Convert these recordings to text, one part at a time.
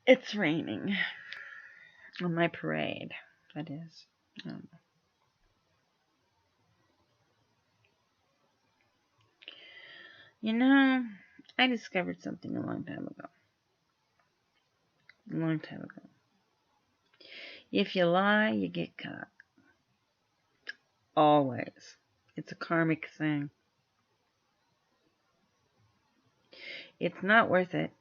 It's raining. On my parade, that is. You know, I discovered something a long time ago. A long time ago. If you lie, you get caught. Always. It's a karmic thing. It's not worth it.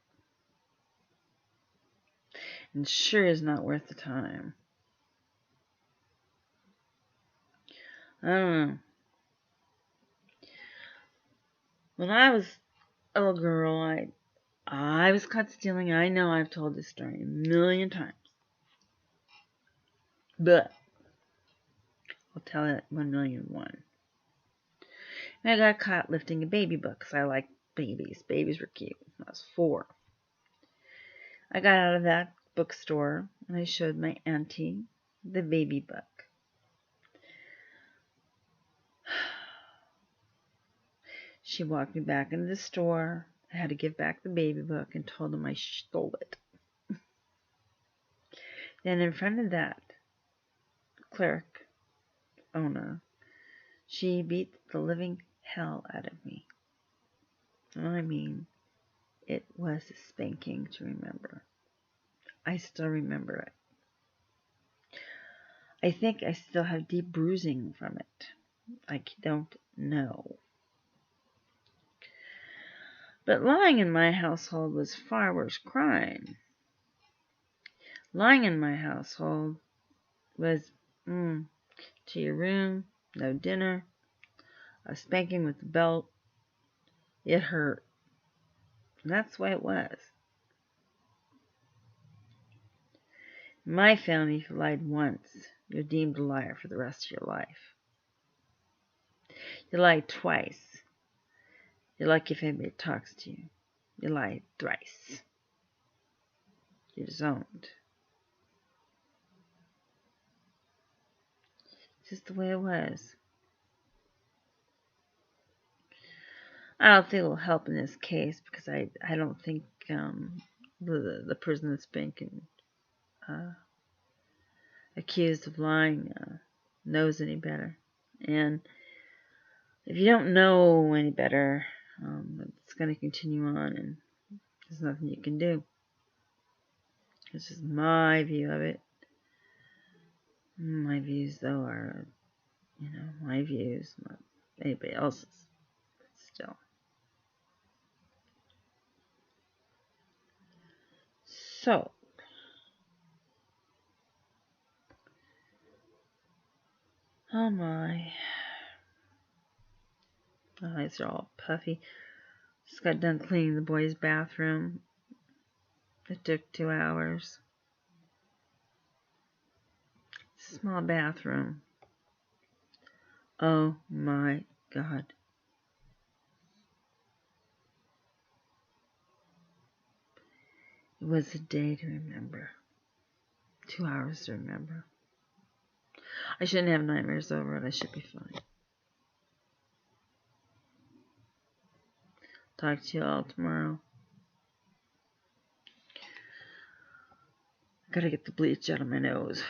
And sure is not worth the time. I don't know. When I was a little girl, I was caught stealing. I know I've told this story a million times. But I'll tell it 1,000,001. And I got caught lifting a baby book because I like babies. Babies were cute. I was 4. I got out of that bookstore and I showed my auntie the baby book. She walked me back into the store. I had to give back the baby book and told them I stole it. Then in front of that clerk owner, she beat the living hell out of me. I mean, it was a spanking to remember. I still remember it. I think I still have deep bruising from it. I don't know. But lying in my household was far worse crime. Lying in my household was to your room, no dinner, a spanking with the belt. It hurt. And that's the way it was. In my family, if you lied once, you're deemed a liar for the rest of your life. You lie twice. You're lucky if anybody talks to you. You lie thrice. You're disowned. It's just the way it was. I don't think it will help in this case because I don't think the person that's been accused of lying knows any better. And if you don't know any better, it's going to continue on and there's nothing you can do. It's just my view of it. My views, though, are, my views, not anybody else's. But still. So, oh my. My eyes are all puffy. Just got done cleaning the boys' bathroom. It took 2 hours. Small bathroom. Oh my God. It was a day to remember. 2 hours to remember. I shouldn't have nightmares over it. I should be fine. Talk to you all tomorrow. Gotta get the bleach out of my nose.